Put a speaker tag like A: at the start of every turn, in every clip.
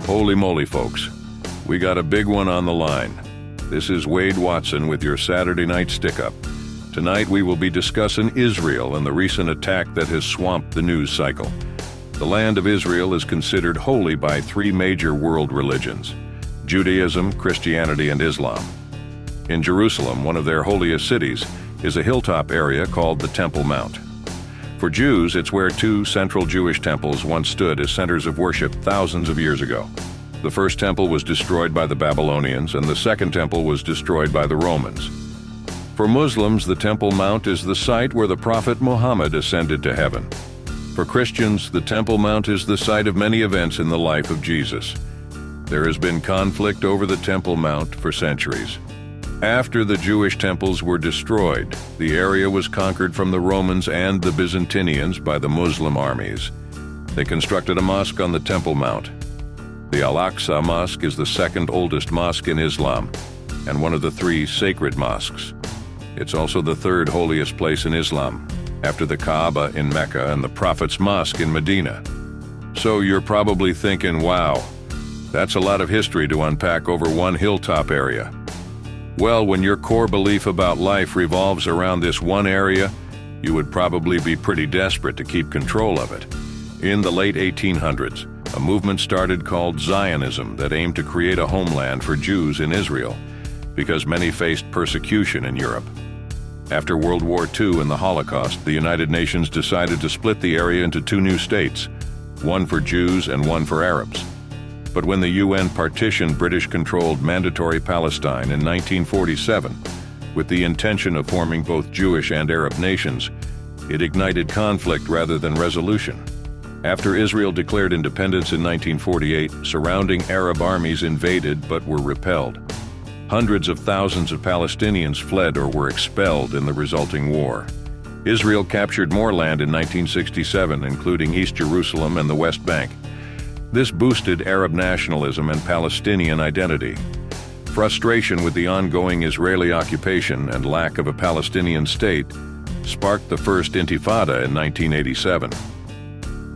A: Holy moly, folks. We got a big one on the line. This is Wade Watson with your Saturday Night Stick-Up. Tonight we will be discussing Israel and the recent attack that has swamped the news cycle. The land of Israel is considered holy by three major world religions: Judaism, Christianity, and Islam. In Jerusalem, one of their holiest cities, is a hilltop area called the Temple Mount. For Jews, it's where two central Jewish temples once stood as centers of worship thousands of years ago. The first temple was destroyed by the Babylonians, and the second temple was destroyed by the Romans. For Muslims, the Temple Mount is the site where the Prophet Muhammad ascended to heaven. For Christians, the Temple Mount is the site of many events in the life of Jesus. There has been conflict over the Temple Mount for centuries. After the Jewish temples were destroyed, the area was conquered from the Romans and the Byzantinians by the Muslim armies. They constructed a mosque on the Temple Mount. The Al-Aqsa Mosque is the second oldest mosque in Islam and one of the three sacred mosques. It's also the third holiest place in Islam, after the Kaaba in Mecca and the Prophet's Mosque in Medina. So you're probably thinking, wow, that's a lot of history to unpack over one hilltop area. Well, when your core belief about life revolves around this one area, you would probably be pretty desperate to keep control of it. In the late 1800s, a movement started called Zionism that aimed to create a homeland for Jews in Israel, because many faced persecution in Europe. After World War II and the Holocaust, the United Nations decided to split the area into two new states, one for Jews and one for Arabs. But when the UN partitioned British-controlled Mandatory Palestine in 1947, with the intention of forming both Jewish and Arab nations, it ignited conflict rather than resolution. After Israel declared independence in 1948, surrounding Arab armies invaded but were repelled. Hundreds of thousands of Palestinians fled or were expelled in the resulting war. Israel captured more land in 1967, including East Jerusalem and the West Bank. This boosted Arab nationalism and Palestinian identity. Frustration with the ongoing Israeli occupation and lack of a Palestinian state sparked the first Intifada in 1987.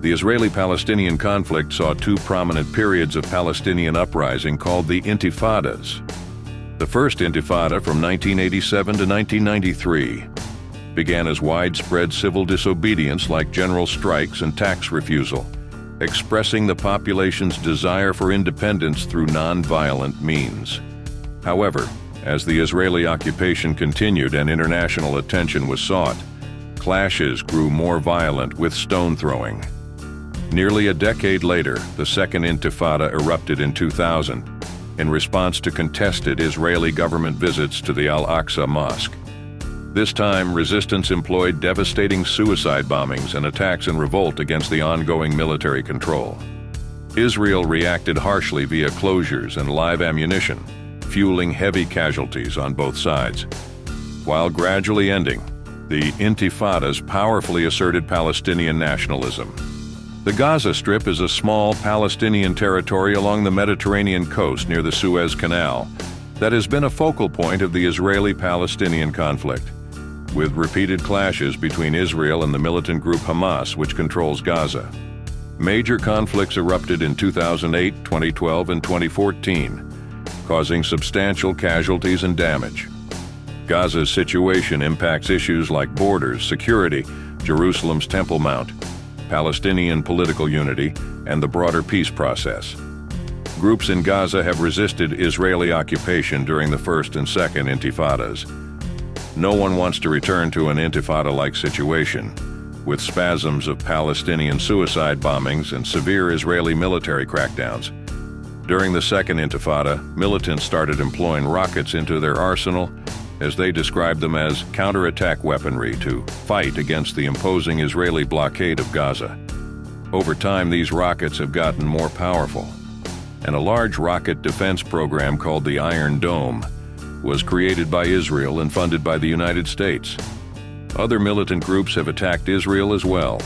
A: The Israeli-Palestinian conflict saw two prominent periods of Palestinian uprising called the Intifadas. The first Intifada, from 1987 to 1993, began as widespread civil disobedience like general strikes and tax refusal, expressing the population's desire for independence through non-violent means. However, as the Israeli occupation continued and international attention was sought, clashes grew more violent with stone throwing. Nearly a decade later, the Second Intifada erupted in 2000 in response to contested Israeli government visits to the Al-Aqsa Mosque. This time, resistance employed devastating suicide bombings and attacks in revolt against the ongoing military control. Israel reacted harshly via closures and live ammunition, fueling heavy casualties on both sides. While gradually ending, the Intifadas powerfully asserted Palestinian nationalism. The Gaza Strip is a small Palestinian territory along the Mediterranean coast near the Suez Canal that has been a focal point of the Israeli-Palestinian conflict, with repeated clashes between Israel and the militant group Hamas, which controls Gaza. Major conflicts erupted in 2008, 2012, and 2014, causing substantial casualties and damage. Gaza's situation impacts issues like borders, security, Jerusalem's Temple Mount, Palestinian political unity, and the broader peace process. Groups in Gaza have resisted Israeli occupation during the first and second Intifadas. No one wants to return to an Intifada-like situation, with spasms of Palestinian suicide bombings and severe Israeli military crackdowns. During the Second Intifada, militants started employing rockets into their arsenal, as they described them as counterattack weaponry to fight against the imposing Israeli blockade of Gaza. Over time, these rockets have gotten more powerful, and a large rocket defense program called the Iron Dome was created by Israel and funded by the United States. Other militant groups have attacked Israel as well,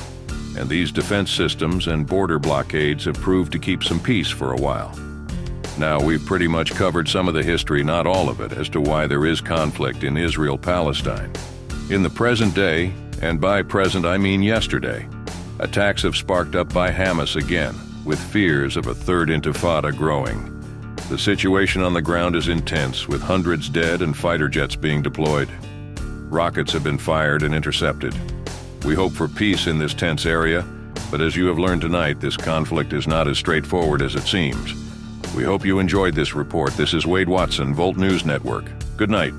A: and these defense systems and border blockades have proved to keep some peace for a while. Now, we've pretty much covered some of the history, not all of it, as to why there is conflict in Israel-Palestine. In the present day, and by present I mean yesterday, attacks have sparked up by Hamas again, with fears of a third intifada growing. The situation on the ground is intense, with hundreds dead and fighter jets being deployed. Rockets have been fired and intercepted. We hope for peace in this tense area, but as you have learned tonight, this conflict is not as straightforward as it seems. We hope you enjoyed this report. This is Wade Watson, Volt News Network. Good night.